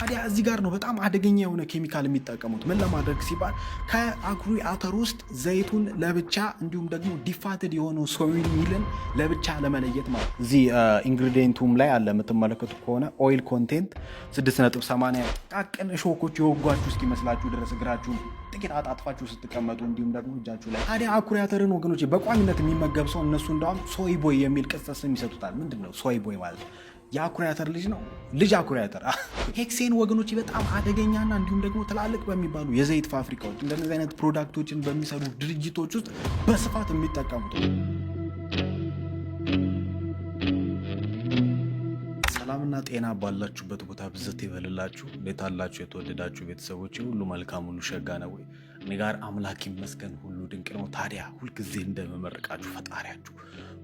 ታዲያ እዚህ ጋር ነው በጣም አደገኛ የሆነ ኬሚካል የሚጠቀሙት። ምን ለማድረግ ሲባል ከአኩሪ አተር ውስጥ ዘይቱን ለብቻ እንዲሁም ደግሞ ዲፋትድ የሆነው ሶይል ሚልን ለብቻ ለመለየት ማለት ነው። እዚህ ኢንግሪዲየንቱም ላይ አለ የምትመለከቱ ከሆነ ኦይል ኮንቴንት 6.80 ቃቅን ሾኮች የወጓችሁ እስኪመስላችሁ ድረስ እግራችሁን ጥቂት አጣጥፋችሁ ስትቀመጡ እንዲሁም ደግሞ እጃችሁ ላይ። ታዲያ አኩሪ አተርን ወገኖች በቋሚነት የሚመገብ ሰው እነሱ እንደውም ሶይ ቦይ የሚል ቅጽል ስም ይሰጡታል። ምንድን ነው ሶይ ቦይ ማለት? የአኩሪ አተር ልጅ ነው። ልጅ አኩሪ አተር ሄክሴን ወገኖች በጣም አደገኛና እንዲሁም ደግሞ ትላልቅ በሚባሉ የዘይት ፋብሪካዎች እንደነዚህ አይነት ፕሮዳክቶችን በሚሰሩ ድርጅቶች ውስጥ በስፋት የሚጠቀሙት። ሰላምና ጤና ባላችሁበት ቦታ ብዝት ይበልላችሁ። እንዴት አላችሁ የተወደዳችሁ ቤተሰቦች? ሁሉ መልካም፣ ሁሉ ሸጋ ነው ወይ? እኔ ጋር አምላክ ይመስገን ሁሉ ድንቅ ነው። ታዲያ ሁልጊዜ እንደመመረቃችሁ ፈጣሪያችሁ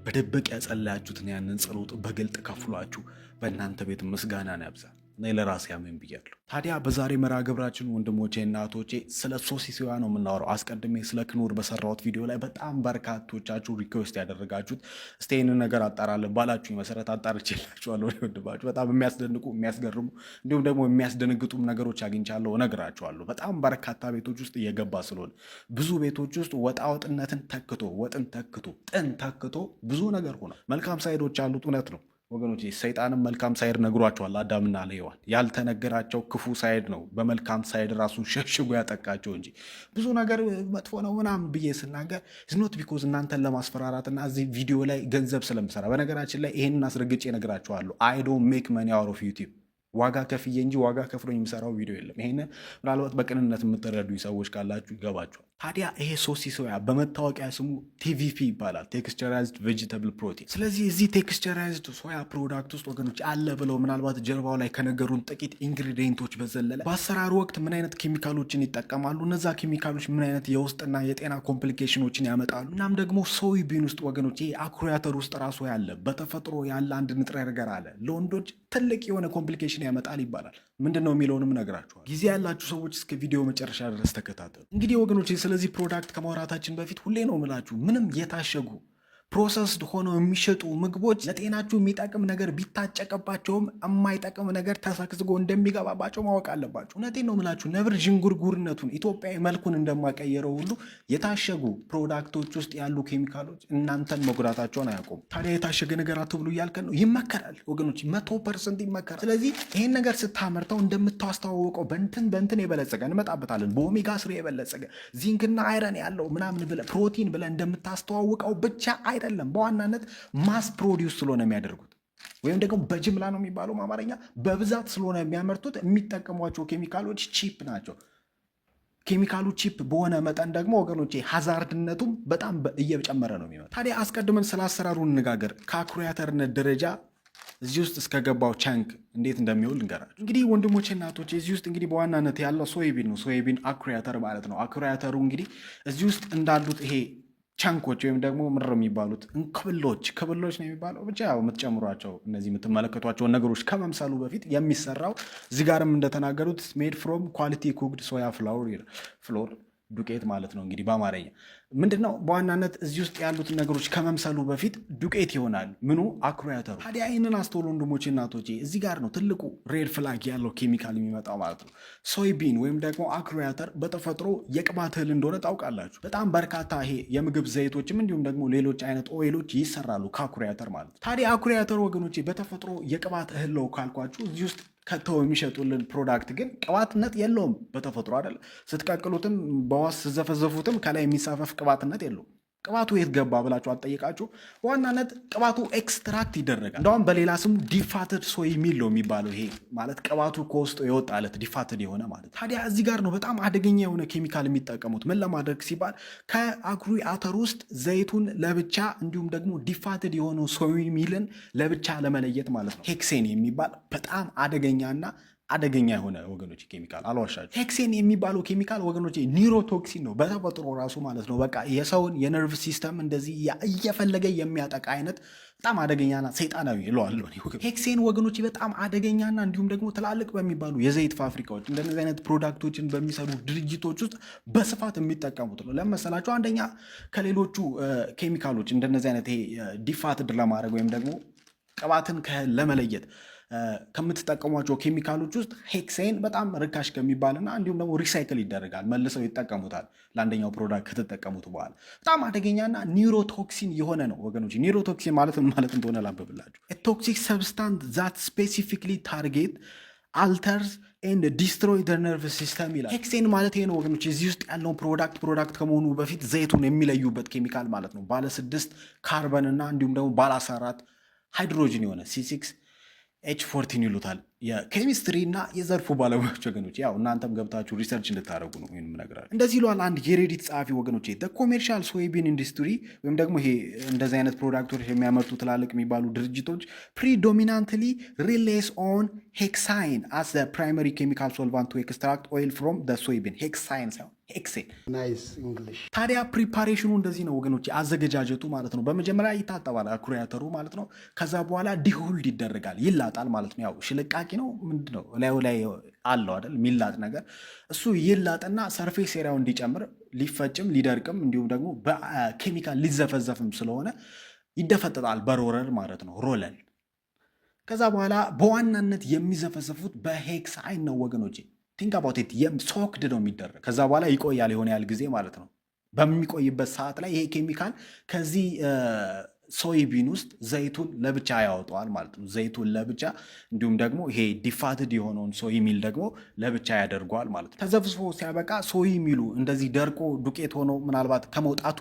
በደበቅ ያጸለያችሁትን ያንን ጸሎት በግልጥ ከፍሏችሁ በእናንተ ቤት ምስጋናን ያብዛ። እኔ ለራሴ አሜን ብያለሁ። ታዲያ በዛሬ መርሃ ግብራችን ወንድሞቼ እና እህቶቼ ስለ ሶሲ ሶያ ነው የምናወራው። አስቀድሜ ስለ ክኑር በሰራሁት ቪዲዮ ላይ በጣም በርካቶቻችሁ ሪኩዌስት ያደረጋችሁት እስቲ ይህንን ነገር አጣራለን ባላችሁ መሰረት አጣርቼላችኋለሁ። ወንድማችሁ በጣም የሚያስደንቁ የሚያስገርሙ እንዲሁም ደግሞ የሚያስደነግጡም ነገሮች አግኝቻለሁ፣ እነግራችኋለሁ። በጣም በርካታ ቤቶች ውስጥ እየገባ ስለሆነ ብዙ ቤቶች ውስጥ ወጥነትን ተክቶ ወጥን ተክቶ ጥን ተክቶ ብዙ ነገር ሆነ። መልካም ሳይዶች አሉት፣ እውነት ነው ወገኖች። ሰይጣንም መልካም ሳይድ ነግሯቸዋል አዳምና ለሔዋን። ያልተነገራቸው ክፉ ሳይድ ነው በመልካም ሳይድ ራሱን ሸሽጎ ያጠቃቸው እንጂ ብዙ ነገር መጥፎ ነው ምናምን ብዬ ስናገር ዝኖት ቢኮዝ እናንተን ለማስፈራራትና እዚህ ቪዲዮ ላይ ገንዘብ ስለምሰራ። በነገራችን ላይ ይሄንን አስረግጬ ነግራቸዋለሁ። አይ ዶንት ሜክ መኒ አውት ኦፍ ዩቲዩብ። ዋጋ ከፍዬ እንጂ ዋጋ ከፍሎ የሚሰራው ቪዲዮ የለም። ይሄን ምናልባት በቅንነት የምትረዱ ሰዎች ካላችሁ ይገባችኋል። ታዲያ ይሄ ሶሲ ሶያ በመታወቂያ ስሙ ቲቪፒ ይባላል፣ ቴክስቸራይዝድ ቬጂተብል ፕሮቲን። ስለዚህ እዚህ ቴክስቸራይዝድ ሶያ ፕሮዳክት ውስጥ ወገኖች አለ ብለው ምናልባት ጀርባው ላይ ከነገሩን ጥቂት ኢንግሪዲየንቶች በዘለለ በአሰራሩ ወቅት ምን አይነት ኬሚካሎችን ይጠቀማሉ፣ እነዛ ኬሚካሎች ምን አይነት የውስጥና የጤና ኮምፕሊኬሽኖችን ያመጣሉ፣ እናም ደግሞ ሶይ ቢን ውስጥ ወገኖች ይሄ አኩሪ አተር ውስጥ ራሱ ያለ በተፈጥሮ ያለ አንድ ንጥረ ነገር አለ ለወንዶች ትልቅ የሆነ ኮምፕሊኬሽን ያመጣል ይባላል። ምንድን ነው የሚለውንም ነግራችኋል። ጊዜ ያላችሁ ሰዎች እስከ ቪዲዮ መጨረሻ ድረስ ተከታተሉ። እንግዲህ ወገኖች ስለዚህ ፕሮዳክት ከማውራታችን በፊት ሁሌ ነው የምላችሁ ምንም የታሸጉ ፕሮሰስድ ሆነው የሚሸጡ ምግቦች ለጤናችሁ የሚጠቅም ነገር ቢታጨቅባቸውም የማይጠቅም ነገር ተሰክስጎ እንደሚገባባቸው ማወቅ አለባቸው። እውነቴን ነው የምላችሁ። ነብር ዥንጉርጉርነቱን ኢትዮጵያዊ መልኩን እንደማቀየረው ሁሉ የታሸጉ ፕሮዳክቶች ውስጥ ያሉ ኬሚካሎች እናንተን መጉዳታቸውን አያውቁም። ታዲያ የታሸገ ነገር አትብሉ እያልከን ነው? ይመከራል ወገኖች፣ 100% ይመከራል። ስለዚህ ይሄን ነገር ስታመርተው እንደምታስተዋወቀው በእንትን የበለጸገ እንመጣበታለን፣ በኦሜጋ 3 የበለጸገ ዚንክና አይረን ያለው ምናምን ብለህ ፕሮቲን ብለህ እንደምታስተዋውቀው ብቻ አይደለም። በዋናነት ማስ ፕሮዲውስ ስለሆነ የሚያደርጉት ወይም ደግሞ በጅምላ ነው የሚባለው አማርኛ፣ በብዛት ስለሆነ የሚያመርቱት የሚጠቀሟቸው ኬሚካሎች ቺፕ ናቸው። ኬሚካሉ ቺፕ በሆነ መጠን ደግሞ ወገኖቼ ሀዛርድነቱም በጣም እየጨመረ ነው የሚመጣው። ታዲያ አስቀድመን ስለ አሰራሩ እንነጋገር። ከአኩሪ አተርነት ደረጃ እዚህ ውስጥ እስከገባው ቻንክ እንዴት እንደሚውል እንገራችሁ። እንግዲህ ወንድሞቼ እናቶች እዚህ ውስጥ እንግዲህ በዋናነት ያለው ሶይቢን ነው። ሶይቢን አኩሪ አተር ማለት ነው። አኩሪ አተሩ እንግዲህ እዚህ ውስጥ እንዳሉት ይሄ ቻንኮች ወይም ደግሞ ምድር የሚባሉት ክብሎች ነው የሚባለው። ብቻ ያው የምትጨምሯቸው እነዚህ የምትመለከቷቸውን ነገሮች ከመምሰሉ በፊት የሚሰራው እዚህ ጋርም እንደተናገሩት ሜድ ፍሮም ኳሊቲ ኩክድ ሶያ ፍሎር ዱቄት ማለት ነው። እንግዲህ በአማርኛ ምንድነው በዋናነት እዚህ ውስጥ ያሉትን ነገሮች ከመምሰሉ በፊት ዱቄት ይሆናል። ምኑ? አኩሪ አተሩ። ታዲያ ይህንን አስተውሎ ወንድሞቼ እናቶቼ፣ እዚህ ጋር ነው ትልቁ ሬድ ፍላግ ያለው ኬሚካል የሚመጣው ማለት ነው። ሶይቢን ወይም ደግሞ አኩሪ አተር በተፈጥሮ የቅባት እህል እንደሆነ ታውቃላችሁ። በጣም በርካታ ይሄ የምግብ ዘይቶችም እንዲሁም ደግሞ ሌሎች አይነት ኦይሎች ይሰራሉ ከአኩሪ አተር ማለት ነው። ታዲያ አኩሪ አተር ወገኖቼ በተፈጥሮ የቅባት እህል ነው ካልኳችሁ እዚህ ውስጥ ከተው የሚሸጡልን ፕሮዳክት ግን ቅባትነት የለውም በተፈጥሮ አይደል። ስትቀቅሉትም በዋስ ስዘፈዘፉትም ከላይ የሚሳፈፍ ቅባትነት የለውም። ቅባቱ የት ገባ ብላችሁ አትጠይቃችሁ። በዋናነት ቅባቱ ኤክስትራክት ይደረጋል። እንደውም በሌላ ስሙ ዲፋትድ ሶይ ሚል ነው የሚባለው። ይሄ ማለት ቅባቱ ከውስጡ የወጣለት ዲፋትድ የሆነ ማለት። ታዲያ እዚህ ጋር ነው በጣም አደገኛ የሆነ ኬሚካል የሚጠቀሙት። ምን ለማድረግ ሲባል ከአኩሪ አተር ውስጥ ዘይቱን ለብቻ እንዲሁም ደግሞ ዲፋትድ የሆነው ሶይ ሚልን ለብቻ ለመለየት ማለት ነው። ሄክሴን የሚባል በጣም አደገኛና አደገኛ የሆነ ወገኖች ኬሚካል አልዋሻችሁ። ሄክሴን የሚባለው ኬሚካል ወገኖች ኒውሮቶክሲን ነው በተፈጥሮ ራሱ ማለት ነው። በቃ የሰውን የነርቭ ሲስተም እንደዚህ እየፈለገ የሚያጠቃ አይነት በጣም አደገኛና ሰይጣናዊ እለዋለሁ። ሄክሴን ወገኖች በጣም አደገኛና እንዲሁም ደግሞ ትላልቅ በሚባሉ የዘይት ፋብሪካዎች እንደነዚህ አይነት ፕሮዳክቶችን በሚሰሩ ድርጅቶች ውስጥ በስፋት የሚጠቀሙት ነው። ለመሰላችሁ አንደኛ ከሌሎቹ ኬሚካሎች እንደነዚህ አይነት ዲፋትድ ለማድረግ ወይም ደግሞ ቅባትን ለመለየት ከምትጠቀሟቸው ኬሚካሎች ውስጥ ሄክሴን በጣም ርካሽ ከሚባልና እንዲሁም ደግሞ ሪሳይክል ይደረጋል፣ መልሰው ይጠቀሙታል ለአንደኛው ፕሮዳክት ከተጠቀሙት በኋላ። በጣም አደገኛና ኒውሮቶክሲን የሆነ ነው ወገኖች። ኒውሮቶክሲን ማለት ምን ማለት እንደሆነ ላንብብላችሁ። ቶክሲክ ሰብስታንስ ዛት ስፔሲፊክሊ ታርጌት አልተርስ ኤንድ ዲስትሮይ ደ ነርቭ ሲስተም ይላል። ሄክሴን ማለት ይሄ ነው ወገኖች። እዚህ ውስጥ ያለውን ፕሮዳክት ከመሆኑ በፊት ዘይቱን የሚለዩበት ኬሚካል ማለት ነው። ባለ 6 ካርበን እና እንዲሁም ደግሞ ባለ 14 ሃይድሮጅን የሆነ C6H14 ይሉታል የኬሚስትሪ እና የዘርፉ ባለሙያዎች ወገኖች። ያው እናንተም ገብታችሁ ሪሰርች እንድታደርጉ ነው ይህን እነግራለሁ። እንደዚህ ይሏል አንድ የሬዲት ጸሐፊ ወገኖች። ኮሜርሻል ሶይቢን ኢንዱስትሪ ወይም ደግሞ ይሄ እንደዚህ አይነት ፕሮዳክቶች የሚያመርቱ ትላልቅ የሚባሉ ድርጅቶች ፕሪዶሚናንትሊ ሪሌስ ኦን ሄክሳይን አስ ፕራይመሪ ኬሚካል ሶልቫንት ቱ ኤክስትራክት ኦይል ፍሮም ሶይቢን። ሄክሳይን ሳይሆን ሄክሴን። ታዲያ ፕሪፓሬሽኑ እንደዚህ ነው ወገኖች፣ አዘገጃጀቱ ማለት ነው። በመጀመሪያ ይታጠባል አኩሪ አተሩ ማለት ነው። ከዛ በኋላ ዲሆልድ ይደረጋል፣ ይላጣል ማለት ነው። ያው ሽልቃቂ ነው ምንድን ነው ላዩ ላይ አለው አይደል የሚላጥ ነገር። እሱ ይላጥና ሰርፌስ ኤሪያው እንዲጨምር ሊፈጭም ሊደርቅም እንዲሁም ደግሞ በኬሚካል ሊዘፈዘፍም ስለሆነ ይደፈጥጣል በሮለር ማለት ነው፣ ሮለል። ከዛ በኋላ በዋናነት የሚዘፈዘፉት በሄክሳይን ነው ወገኖቼ። ቲንክ አባውት ኢት ሶክድ ነው የሚደረግ። ከዛ በኋላ ይቆያል የሆነ ያህል ጊዜ ማለት ነው። በሚቆይበት ሰዓት ላይ ይሄ ኬሚካል ከዚህ ሶይቢን ውስጥ ዘይቱን ለብቻ ያወጣዋል ማለት ነው። ዘይቱን ለብቻ እንዲሁም ደግሞ ይሄ ዲፋትድ የሆነውን ሶይ ሚል ደግሞ ለብቻ ያደርገዋል ማለት ነው። ተዘፍዝፎ ሲያበቃ ሶይ ሚሉ እንደዚህ ደርቆ ዱቄት ሆኖ ምናልባት ከመውጣቱ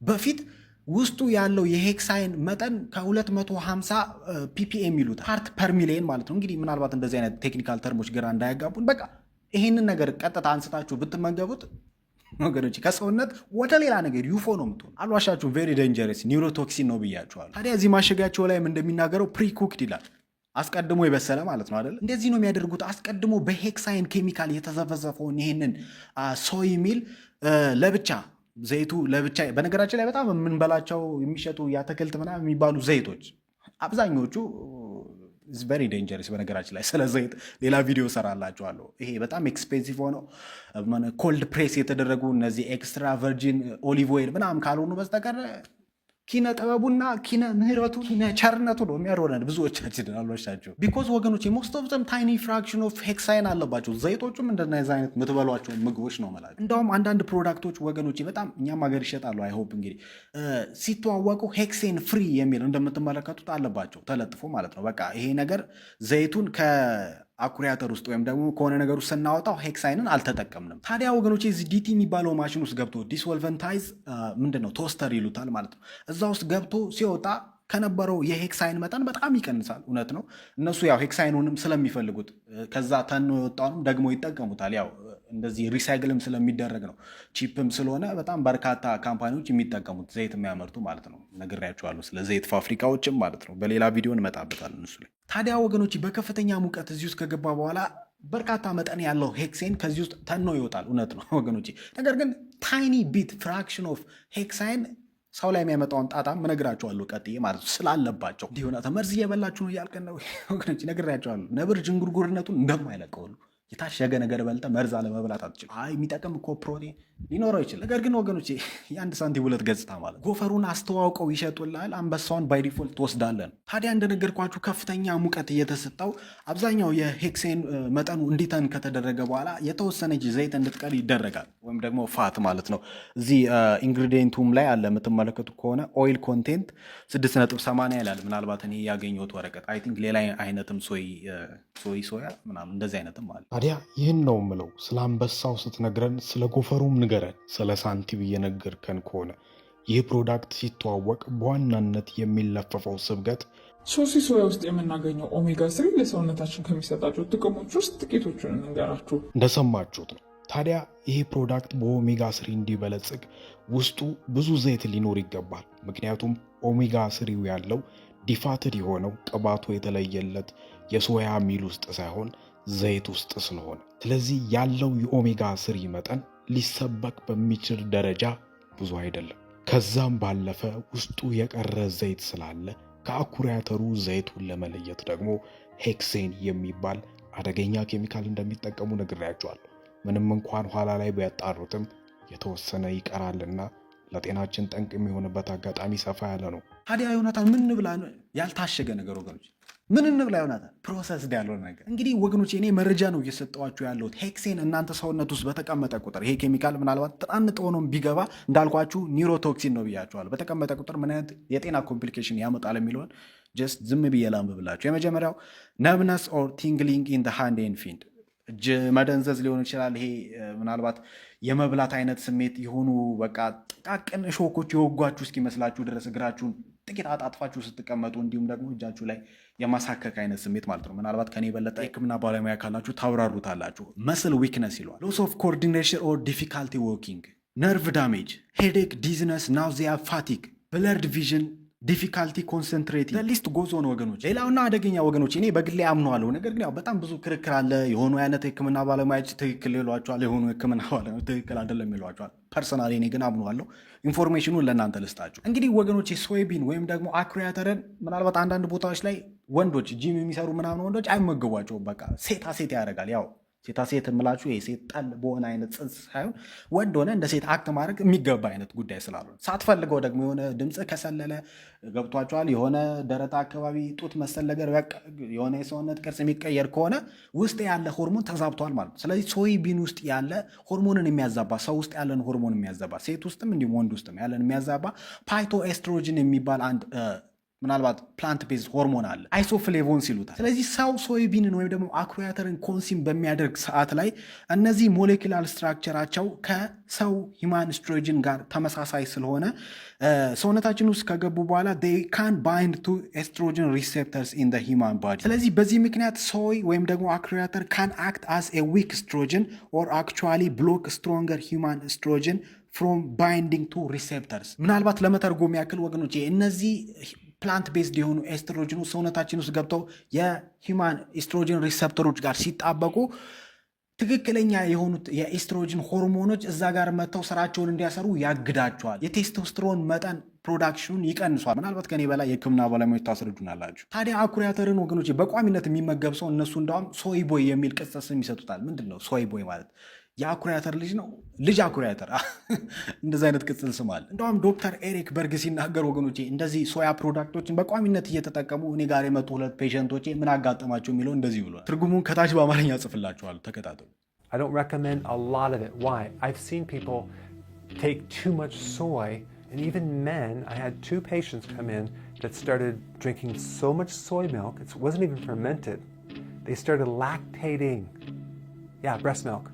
በፊት ውስጡ ያለው የሄክሳይን መጠን ከ250 ppm ይሉታል፣ ፓርት ፐር ሚሊየን ማለት ነው። እንግዲህ ምናልባት እንደዚህ አይነት ቴክኒካል ተርሞች ግራ እንዳያጋቡን፣ በቃ ይህንን ነገር ቀጥታ አንስታችሁ ብትመገቡት ወገኖች ከሰውነት ወደ ሌላ ነገር ዩፎ ነው የምትሆኑ። አልዋሻችሁም፣ ቬሪ ዴንጀረስ ኒውሮቶክሲን ነው ብያችኋለሁ። ታዲያ እዚህ ማሸጊያቸው ላይም እንደሚናገረው ፕሪኩክድ ይላል፣ አስቀድሞ የበሰለ ማለት ነው አይደል? እንደዚህ ነው የሚያደርጉት። አስቀድሞ በሄክሳይን ኬሚካል የተዘፈዘፈውን ይህንን ሶይ ሚል ለብቻ ዘይቱ ለብቻ። በነገራችን ላይ በጣም የምንበላቸው የሚሸጡ የአትክልት ምናምን የሚባሉ ዘይቶች አብዛኞቹ ቨሪ ዴንጀረስ። በነገራችን ላይ ስለ ዘይት ሌላ ቪዲዮ ሰራላችኋለሁ። ይሄ በጣም ኤክስፔንሲቭ ሆነው ኮልድ ፕሬስ የተደረጉ እነዚህ ኤክስትራ ቨርጂን ኦሊቭ ኦይል ምናምን ካልሆኑ በስተቀር ኪነ ጥበቡና ኪነ ምህረቱ ኪነ ቸርነቱ ነው የሚያሮነን ብዙዎቻችንን። አልዋሻችሁም። ቢኮዝ ወገኖች ሞስት ኦፍ ዘም ታይኒ ፍራክሽን ኦፍ ሄክሳይን አለባቸው። ዘይቶቹም እንደነዚህ አይነት የምትበሏቸው ምግቦች ነው መላቸው። እንደውም አንዳንድ ፕሮዳክቶች ወገኖች በጣም እኛም ሀገር ይሸጣሉ። አይሆፕ እንግዲህ ሲተዋወቁ ሄክሴን ፍሪ የሚል እንደምትመለከቱት አለባቸው ተለጥፎ ማለት ነው። በቃ ይሄ ነገር ዘይቱን አኩሪ አተር ውስጥ ወይም ደግሞ ከሆነ ነገር ውስጥ ስናወጣው ሄክሳይንን አልተጠቀምንም። ታዲያ ወገኖች እዚህ ዲቲ የሚባለው ማሽን ውስጥ ገብቶ ዲስወልቨንታይዝ ምንድነው ቶስተር ይሉታል ማለት ነው። እዛ ውስጥ ገብቶ ሲወጣ ከነበረው የሄክሳይን መጠን በጣም ይቀንሳል። እውነት ነው። እነሱ ያው ሄክሳይኑንም ስለሚፈልጉት ከዛ ተኖ የወጣውንም ደግሞ ይጠቀሙታል። ያው እንደዚህ ሪሳይክልም ስለሚደረግ ነው፣ ቺፕም ስለሆነ በጣም በርካታ ካምፓኒዎች የሚጠቀሙት ዘይት የሚያመርቱ ማለት ነው። ነግሬያቸዋለሁ ስለ ዘይት ፋብሪካዎችም ማለት ነው። በሌላ ቪዲዮ እንመጣበታለን እሱ ላይ። ታዲያ ወገኖች በከፍተኛ ሙቀት እዚህ ውስጥ ከገባ በኋላ በርካታ መጠን ያለው ሄክሴን ከዚህ ውስጥ ተኖ ይወጣል። እውነት ነው ወገኖች። ነገር ግን ታይኒ ቢት ፍራክሽን ኦፍ ሄክሳይን ሰው ላይ የሚያመጣውን ጣጣም እነግራቸዋለሁ ቀጥዬ ማለት ነው ስላለባቸው። እንዲሆነ መርዝ እየበላችሁ ነው እያልከን ነው ወገኖች። እነግራቸዋለሁ ነብር ጅንጉርጉርነቱን እንደማይለቀውሉ የታሸገ ነገር በልተ መርዝ አለመብላት አትችልም። የሚጠቅም እኮ ፕሮቲን ሊኖረው ይችላል። ነገር ግን ወገኖች የአንድ ሳንቲም ሁለት ገጽታ ማለት ጎፈሩን አስተዋውቀው ይሸጡልሃል፣ አንበሳውን ባይ ዲፎልት ትወስዳለን። ታዲያ እንደነገርኳችሁ ከፍተኛ ሙቀት እየተሰጠው አብዛኛው የሄክሴን መጠኑ እንዲተን ከተደረገ በኋላ የተወሰነች ዘይት እንድትቀር ይደረጋል፣ ወይም ደግሞ ፋት ማለት ነው። እዚህ ኢንግሪዲየንቱም ላይ አለ የምትመለከቱ ከሆነ ኦይል ኮንቴንት 6.80 ይላል። ምናልባት እኔ ያገኘሁት ወረቀት አይ ቲንክ ሌላ አይነትም ሶያ ምናምን እንደዚህ አይነትም አለ። ታዲያ ይህን ነው ምለው፣ ስለ አንበሳው ስትነግረን ስለ ጎፈሩም ንገረን። ስለ ሳንቲም እየነገርከን ከሆነ ይህ ፕሮዳክት ሲተዋወቅ በዋናነት የሚለፈፈው ስብገት ሶያ ውስጥ የምናገኘው ኦሜጋ 3 ለሰውነታችን ከሚሰጣቸው ጥቅሞች ውስጥ ጥቂቶቹን እንንገራችሁ። እንደሰማችሁት ነው። ታዲያ ይህ ፕሮዳክት በኦሜጋ 3 እንዲበለጽግ ውስጡ ብዙ ዘይት ሊኖር ይገባል። ምክንያቱም ኦሜጋ 3 ያለው ዲፋትድ የሆነው ቅባቱ የተለየለት የሶያ ሚል ውስጥ ሳይሆን ዘይት ውስጥ ስለሆነ፣ ስለዚህ ያለው የኦሜጋ 3 መጠን ሊሰበክ በሚችል ደረጃ ብዙ አይደለም። ከዛም ባለፈ ውስጡ የቀረ ዘይት ስላለ ከአኩሪ አተሩ ዘይቱን ለመለየት ደግሞ ሄክሴን የሚባል አደገኛ ኬሚካል እንደሚጠቀሙ ነግሬያቸዋለሁ። ምንም እንኳን ኋላ ላይ ቢያጣሩትም የተወሰነ ይቀራልና ለጤናችን ጠንቅ የሚሆንበት አጋጣሚ ሰፋ ያለ ነው። ታዲያ ዮናታን ምን እንብላ? ያልታሸገ ነገር ወገኖች ምን እንብላ? ዮናታን ፕሮሰስድ ያልሆነ ነገር። እንግዲህ ወገኖች እኔ መረጃ ነው እየሰጠኋችሁ ያለሁት። ሄክሴን እናንተ ሰውነት ውስጥ በተቀመጠ ቁጥር ይሄ ኬሚካል ምናልባት ጥናንጥ ሆኖም ቢገባ እንዳልኳችሁ ኒውሮቶክሲን ነው ብያችኋለሁ። በተቀመጠ ቁጥር ምን አይነት የጤና ኮምፕሊኬሽን ያመጣል የሚለውን ጀስት ዝም ብዬ ላንብብላችሁ። የመጀመሪያው ነርቭነስ ኦር ቲንግሊንግ ኢን ዘ ሃንድ ኤንድ ፊት፣ እጅ መደንዘዝ ሊሆን ይችላል። ይሄ ምናልባት የመብላት አይነት ስሜት የሆኑ በቃ ጥቃቅን እሾኮች የወጓችሁ እስኪመስላችሁ ድረስ እግራችሁን ጥቂት አጣጥፋችሁ ስትቀመጡ፣ እንዲሁም ደግሞ እጃችሁ ላይ የማሳከክ አይነት ስሜት ማለት ነው። ምናልባት ከኔ የበለጠ የሕክምና ባለሙያ ካላችሁ ታብራሩታላችሁ። መስል ዊክነስ ይለዋል። ሎስ ኦፍ ኮኦርዲኔሽን ኦር ዲፊካልቲ ዎኪንግ፣ ነርቭ ዳሜጅ፣ ሄዴክ፣ ዲዝነስ፣ ናውዚያ፣ ፋቲግ፣ ብለርድ ቪዥን፣ ዲፊካልቲ ኮንሰንትሬቲንግ፣ ሊስት ጎዞ ነው ወገኖች። ሌላውና አደገኛ ወገኖች እኔ በግሌ አምነዋለሁ። ነገር ግን ያው በጣም ብዙ ክርክር አለ። የሆኑ አይነት የሕክምና ባለሙያዎች ትክክል ይሏቸዋል፣ የሆኑ የሕክምና ባለሙያዎች ትክክል አይደለም ይሏቸዋል። ፐርሰናሊ እኔ ግን አምነዋለሁ። ኢንፎርሜሽኑን ለእናንተ ልስጣችሁ። እንግዲህ ወገኖች ሶይቢን ወይም ደግሞ አኩሪ አተርን ምናልባት አንዳንድ ቦታዎች ላይ ወንዶች ጂም የሚሰሩ ምናምን ወንዶች አይመገቧቸውም። በቃ ሴታ ሴት ያደርጋል። ያው ሴታ ሴት የምላችሁ ሴት ጠል በሆነ አይነት ጽንስ ሳይሆን ወንድ ሆነ እንደ ሴት አክት ማድረግ የሚገባ አይነት ጉዳይ ስላልሆነ፣ ሳትፈልገው ደግሞ የሆነ ድምፅ ከሰለለ ገብቷቸዋል፣ የሆነ ደረታ አካባቢ ጡት መሰል ነገር የሆነ የሰውነት ቅርጽ የሚቀየር ከሆነ ውስጥ ያለ ሆርሞን ተዛብቷል ማለት ነው። ስለዚህ ሶይቢን ውስጥ ያለ ሆርሞንን የሚያዛባ ሰው ውስጥ ያለን ሆርሞን የሚያዛባ ሴት ውስጥም እንዲሁም ወንድ ውስጥም ያለን የሚያዛባ ፓይቶ ኤስትሮጅን የሚባል አንድ ምናልባት ፕላንት ቤዝ ሆርሞን አለ፣ አይሶፍሌቮንስ ይሉታል። ስለዚህ ሰው ሶይቢንን ወይም ደግሞ አኩሪ አተርን ኮንሲም በሚያደርግ ሰዓት ላይ እነዚህ ሞሌኪላር ስትራክቸራቸው ከሰው ሂማን ኤስትሮጅን ጋር ተመሳሳይ ስለሆነ ሰውነታችን ውስጥ ከገቡ በኋላ they can bind to estrogen receptors in the human body። ስለዚህ በዚህ ምክንያት ሶይ ወይም ደግሞ አኩሪ አተር can act as a weak estrogen or actually block stronger human estrogen from binding to receptors። ምናልባት ለመተርጎም ያክል ወገኖች እነዚህ ፕላንት ቤዝድ የሆኑ ኤስትሮጅኑ ሰውነታችን ውስጥ ገብተው የሂማን ኤስትሮጅን ሪሰፕተሮች ጋር ሲጣበቁ ትክክለኛ የሆኑት የኤስትሮጅን ሆርሞኖች እዛ ጋር መጥተው ስራቸውን እንዲያሰሩ ያግዳቸዋል። የቴስቶስትሮን መጠን ፕሮዳክሽኑን ይቀንሷል። ምናልባት ከኔ በላይ የሕክምና ባለሙያዎች ታስረዱናላችሁ። ታዲያ አኩሪ አተርን ወገኖች በቋሚነት የሚመገብ ሰው እነሱ እንደውም ሶይ ቦይ የሚል ቅጽል ስም ይሰጡታል። ምንድን ነው ሶይ ቦይ ማለት? የአኩሪ አተር ልጅ ነው። ልጅ አኩሪ አተር እንደዚህ አይነት ቅጽል ስም አለ። እንደውም ዶክተር ኤሪክ በርግ ሲናገር ወገኖቼ እንደዚህ ሶያ ፕሮዳክቶችን በቋሚነት እየተጠቀሙ እኔ ጋር የመጡ 2 ፔሸንቶቼ ምን አጋጠማቸው የሚለው እንደዚህ ብሏል። ትርጉሙን ከታች በአማርኛ ጽፍላችኋለሁ፣ ተከታተሉ። I don't recommend a lot of it. Why? I've seen people take too much soy, and even men. I had 2 patients come in that started drinking so much soy milk, it wasn't even fermented. They started lactating. Yeah, breast milk.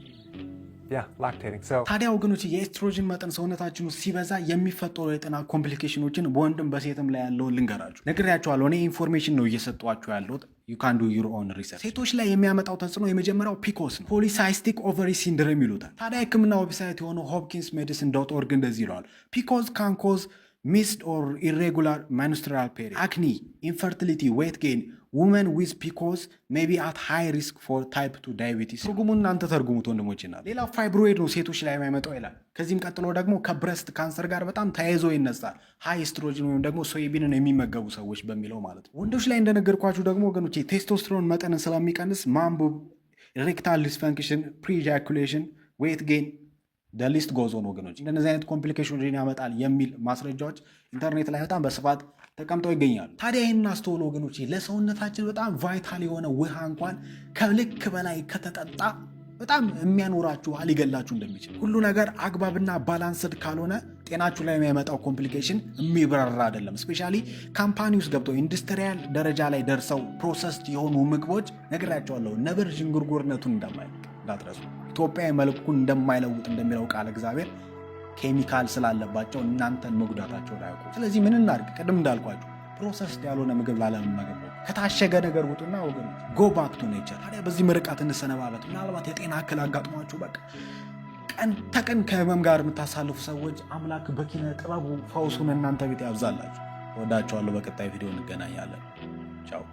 ታዲያ ወገኖች የኤስትሮጅን መጠን ሰውነታችን ውስጥ ሲበዛ የሚፈጠሩ የጤና ኮምፕሊኬሽኖችን በወንድም በሴትም ላይ ያለውን ልንገራችሁ። ነግሬያችኋለሁ። እኔ ኢንፎርሜሽን ነው እየሰጧችሁ ያለሁት። ዩ ካን ዱ ዩር ኦን ሪሰርች። ሴቶች ላይ የሚያመጣው ተጽዕኖ የመጀመሪያው ፒኮስ ነው። ፖሊሳይስቲክ ኦቨሪ ሲንድሮም ይሉታል። ታዲያ የሕክምና ዌብሳይት የሆነው ሆፕኪንስ ሜዲሲን .org እንደዚህ ይለዋል። ፒኮስ ካን ኮዝ ሚስድ ኦር ኢሬጉላር menstrual period, acne, infertility, weight gain. Women with PCOS may be at high risk for type 2 diabetes። ትርጉሙን እናንተ ተርጉሙት ወንድሞች። እና ሌላው ፋይብሮይድ ነው ሴቶች ላይ የሚያመጣው ይላል። ከዚህም ቀጥሎ ደግሞ ከብረስት ካንሰር ጋር በጣም ተያይዞ ይነሳል። ሃይ ኤስትሮጅን ወይም ደግሞ ሶይቢንን የሚመገቡ ሰዎች በሚለው ማለት ነው። ወንዶች ላይ እንደነገርኳችሁ ደግሞ ወገኖቼ ቴስቶስትሮን መጠንን ስለሚቀንስ ማንቡብ፣ ኢሬክታይል ዲስፈንክሽን፣ ፕሪጃኩሌሽን፣ ዌት ጌን ሊስት ጎዝ ኦን ወገኖች። እንደነዚህ አይነት ኮምፕሊኬሽን ያመጣል የሚል ማስረጃዎች ኢንተርኔት ላይ በጣም በስፋት ተቀምጠው ይገኛሉ። ታዲያ ይህን አስተውሎ ወገኖች ለሰውነታችን በጣም ቫይታል የሆነ ውሃ እንኳን ከልክ በላይ ከተጠጣ በጣም የሚያኖራችሁ ሊገላችሁ እንደሚችል ሁሉ ነገር አግባብና ባላንስድ ካልሆነ ጤናችሁ ላይ የሚያመጣው ኮምፕሊኬሽን የሚበረራ አይደለም። ስፔሻሊ ካምፓኒ ውስጥ ገብተው ኢንዱስትሪያል ደረጃ ላይ ደርሰው ፕሮሰስድ የሆኑ ምግቦች ነግራቸዋለሁ፣ ነብር ዥንጉርጉርነቱን እንዳትረሱ። ኢትዮጵያዊ መልኩን እንደማይለውጥ እንደሚለው ቃል እግዚአብሔር ኬሚካል ስላለባቸው እናንተን መጉዳታቸውን አያውቁ። ስለዚህ ምን እናድርግ? ቅድም እንዳልኳቸው ፕሮሰስድ ያልሆነ ምግብ ላለመመገብ ነው። ከታሸገ ነገር ውጡና ወገኖች ጎ ባክ ቱ ኔቸር። ታዲያ በዚህ ምርቃት እንሰነባበት። ምናልባት የጤና እክል አጋጥሟችሁ በቃ ቀን ተቀን ከህመም ጋር የምታሳልፉ ሰዎች አምላክ በኪነ ጥበቡ ፈውሱን እናንተ ቤት ያብዛላችሁ። ወዳችኋለሁ። በቀጣይ ቪዲዮ እንገናኛለን። ቻው።